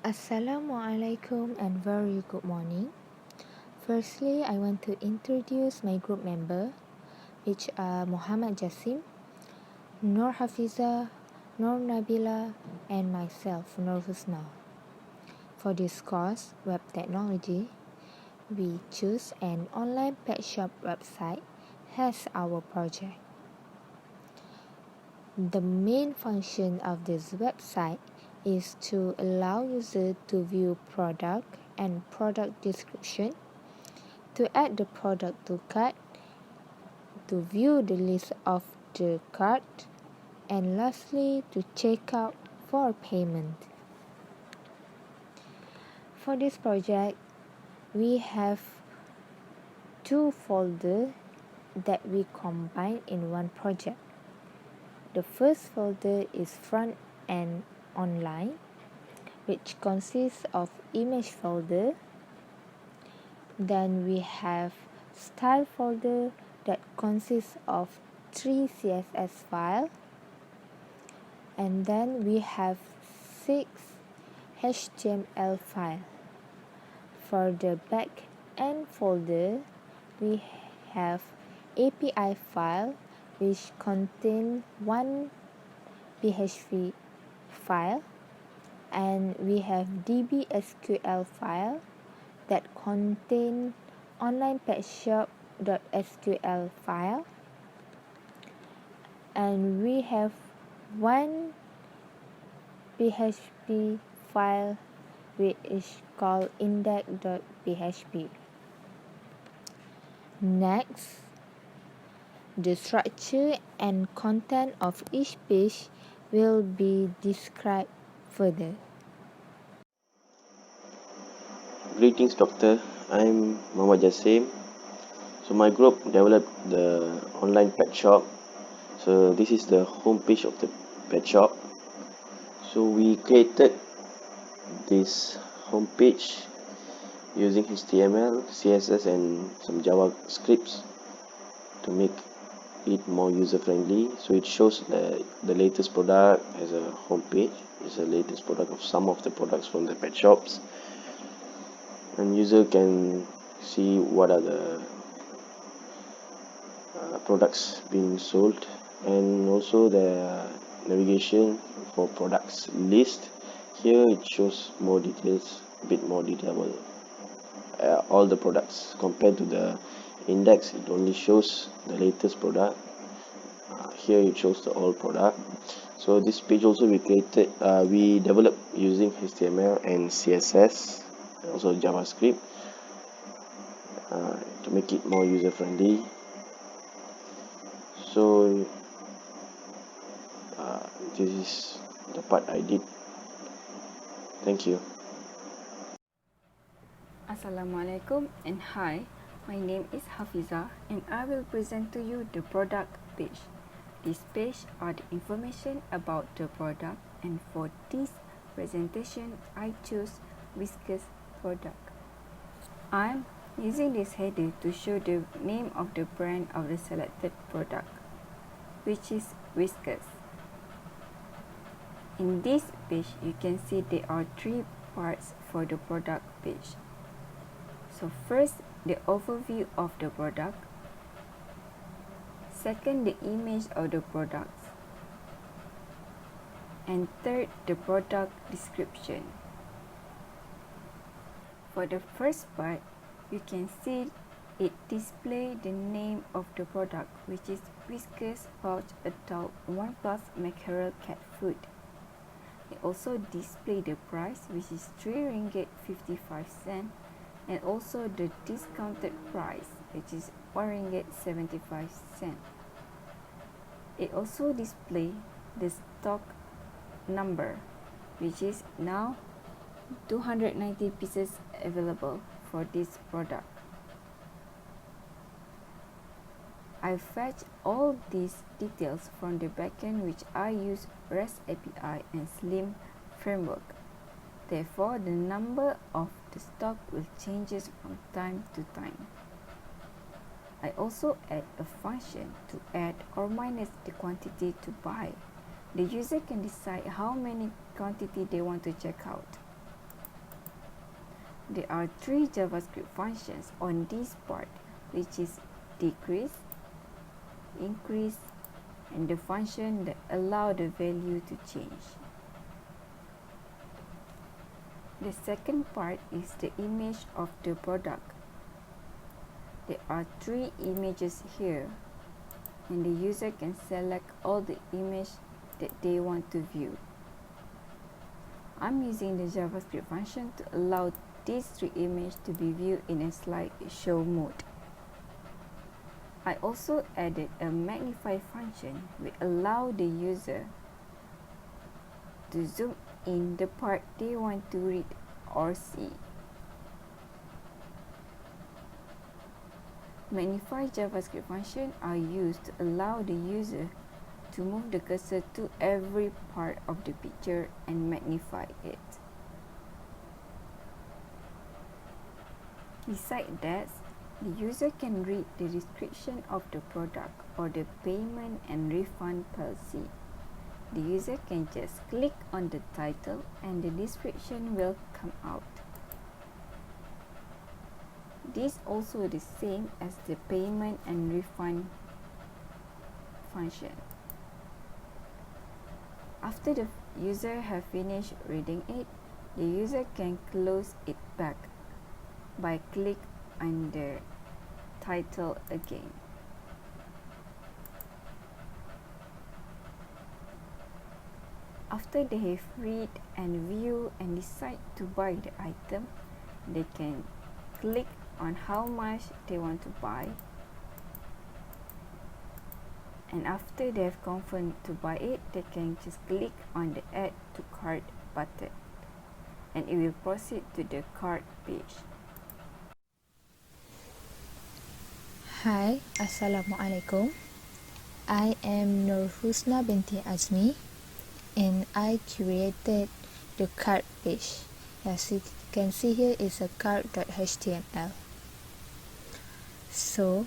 Assalamualaikum and very good morning. Firstly, I want to introduce my group member, which are Muhammad Jasim, Nur Hafiza, Nur Nabila, and myself, Nur Husna. For this course, Web Technology, we choose an online pet shop website as our project. The main function of this website is to allow users to view product and product description, to add the product to cart, to view the list of the cart, and lastly to check out for payment. For this project, we have two folders that we combine in one project. The first folder is front end online, which consists of image folder. Then we have style folder that consists of 3 CSS files. And then we have 6 HTML files. For the back end folder, we have API file which contain 1 PHP file, and we have DB-SQL file that contain online pet shop.sql file, and we have 1 PHP file which is called index.php. Next, the structure and content of each page will be described further. Greetings, Doctor. I'm Muhammad Jasim. So my group developed the online pet shop. So this is the homepage of the pet shop. So we created this homepage using HTML, CSS, and some JavaScripts to make it more user-friendly. So it shows the latest product as a homepage. It's the latest product of some of the products from the pet shops, and user can see what are the products being sold, and also the navigation for products list. Here it shows more details, a bit more detailable, all the products compared to the index. It only shows the latest product. Here it shows the old product. So this page also we developed using HTML and CSS, and also JavaScript, to make it more user friendly. So this is the part I did. Thank you. Assalamualaikum and hi, my name is Hafiza and I will present to you the product page. This page are the information about the product, and for this presentation I chose Whiskas product. I'm using this header to show the name of the brand of the selected product, which is Whiskas. In this page you can see there are 3 parts for the product page. So first, the overview of the product. Second, the image of the products. And third, the product description. For the first part, you can see it display the name of the product, which is Whiskas Pouch Adult 1+ Mackerel Cat Food. It also display the price, which is RM3.55, and also the discounted price, which is RM1.75. It also display the stock number, which is now 290 pieces available for this product. I fetch all these details from the backend, which I use REST API and Slim framework. Therefore, the number of the stock will changes from time to time. I also add a function to add or minus the quantity to buy. The user can decide how many quantity they want to check out. There are 3 JavaScript functions on this part, which is decrease, increase, and the function that allow the value to change. The second part is the image of the product. There are 3 images here, and the user can select all the images that they want to view. I'm using the JavaScript function to allow these 3 images to be viewed in a slideshow mode. I also added a magnify function which allows the user to zoom in the part they want to read or see. Magnify JavaScript functions are used to allow the user to move the cursor to every part of the picture and magnify it. Besides that, the user can read the description of the product or the payment and refund policy. The user can just click on the title and the description will come out. This also the same as the payment and refund function. After the user have finished reading it, the user can close it back by click on the title again. After they have read and view and decide to buy the item, they can click on how much they want to buy, and after they have confirmed to buy it, they can just click on the add to cart button and it will proceed to the cart page. Hi, Assalamualaikum. I am Nur Husna binti Azmi and I created the cart page. As you can see here is a cart.html. So,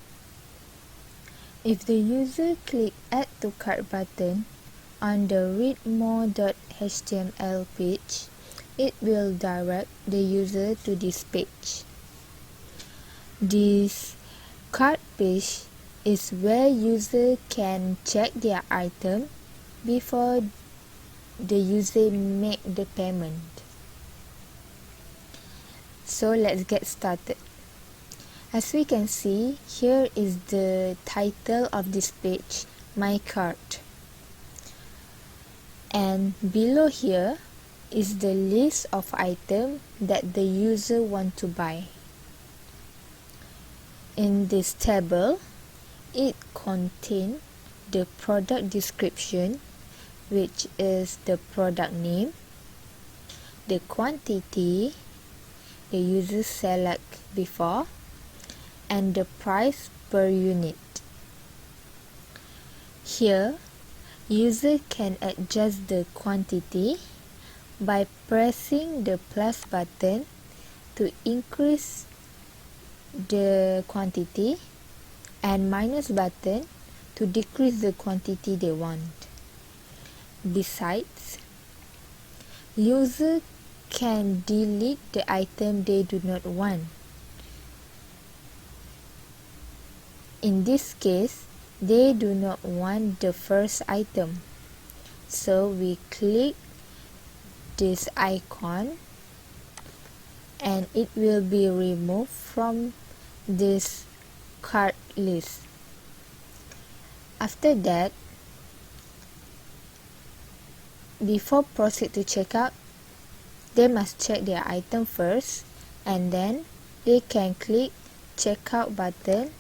if the user click add to cart button on the read more.html page, it will direct the user to this page. This cart page is where user can check their item before the user make the payment. So let's get started. As we can see, here is the title of this page, My Cart. And below here is the list of items that the user want to buy. In this table, it contains the product description, which is the product name, the quantity the user select before, and the price per unit. Here, user can adjust the quantity by pressing the plus button to increase the quantity and minus button to decrease the quantity they want. Besides, user can delete the item they do not want. In this case, they do not want the first item. So we click this icon and it will be removed from this cart list. After that, before proceed to checkout, they must check their item first and then they can click checkout button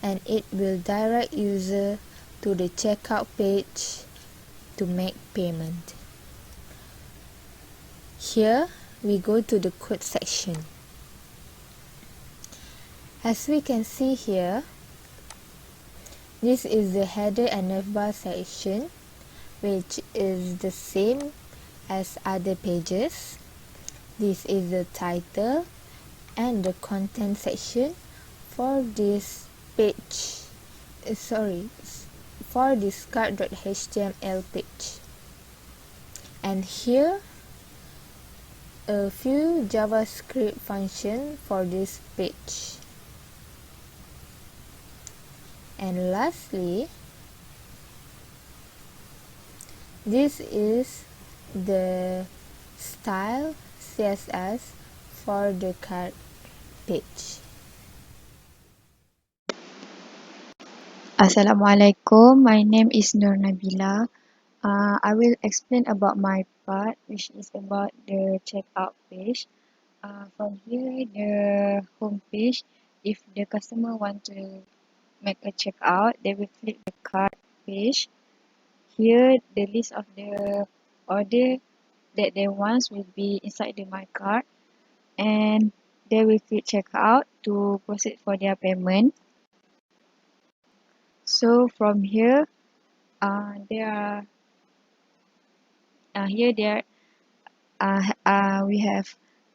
and it will direct user to the checkout page to make payment. Here we go to the code section. As we can see here, this is the header and navbar section, which is the same as other pages. This is the title and the content section for this page. For this cart.html page. And here a few JavaScript functions for this page. And lastly, this is the style CSS for the card page. Assalamualaikum. My name is Nur Nabila. I will explain about my part, which is about the checkout page. From here, the home page, if the customer want to make a checkout, they will click the cart page. Here, the list of the order that they want will be inside the my cart, and they will click checkout to proceed for their payment. So from here, there are here there we have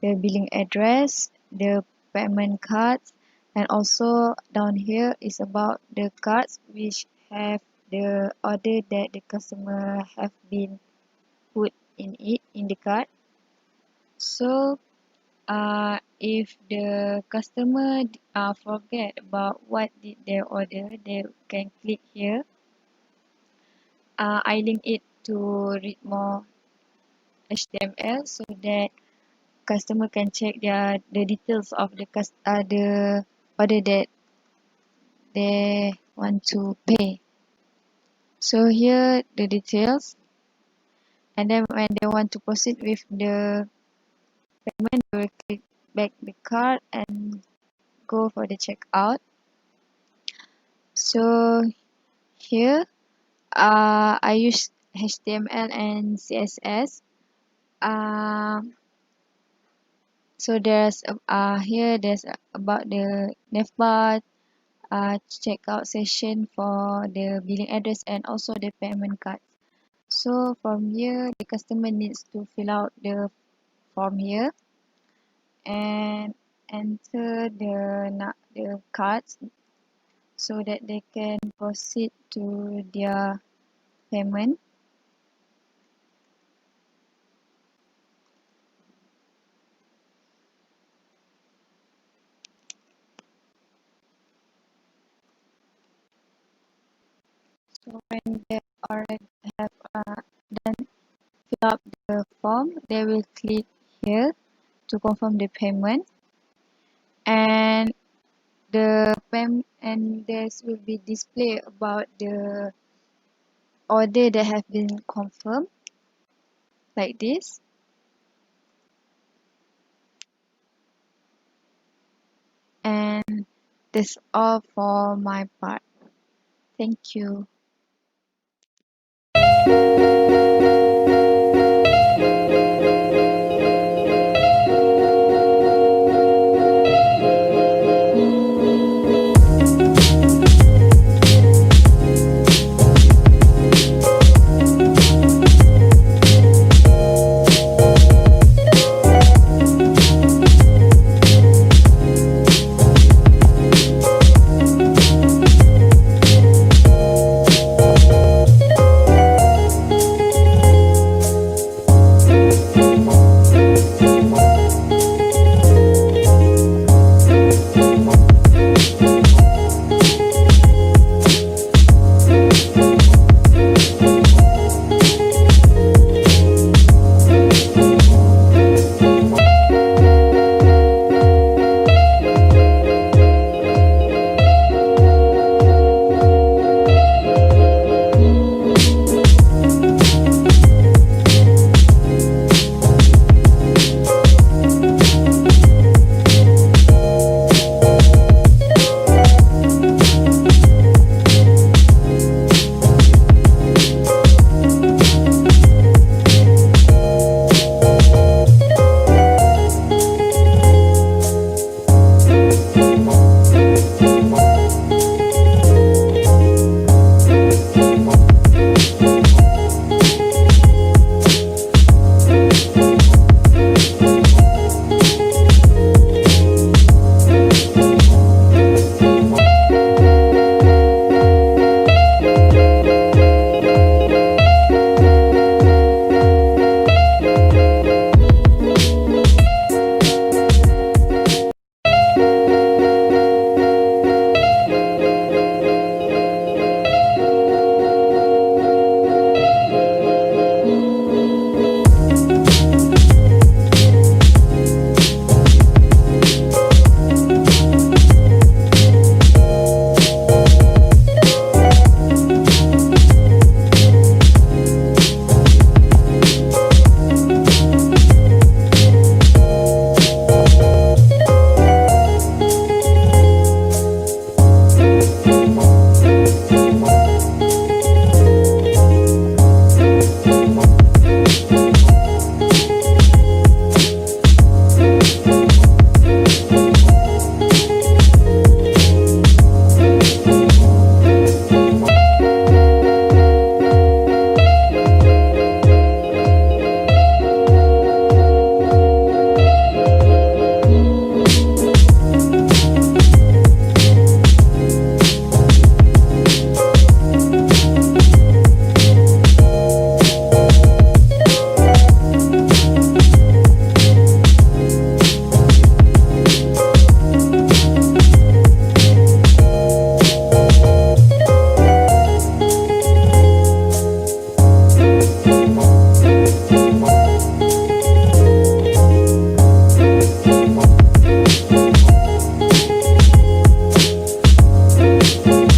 the billing address, the payment cards, and also down here is about the cards which have the order that the customer have been put in it in the card. So if the customer forget about what did they order, they can click here. I link it to read more HTML so that customer can check the details of the order that they want to pay. So here the details, and then when they want to proceed with the payment, they will click back the card and go for the checkout. So here I use HTML and CSS. So here there's about the navbar, checkout session for the billing address and also the payment card. So from here, the customer needs to fill out the form here and enter the cards so that they can proceed to their payment. So when they already have done fill up the form, they will click here to confirm the payment, and this will be display about the order that have been confirmed like this. And that's all for my part. Thank you.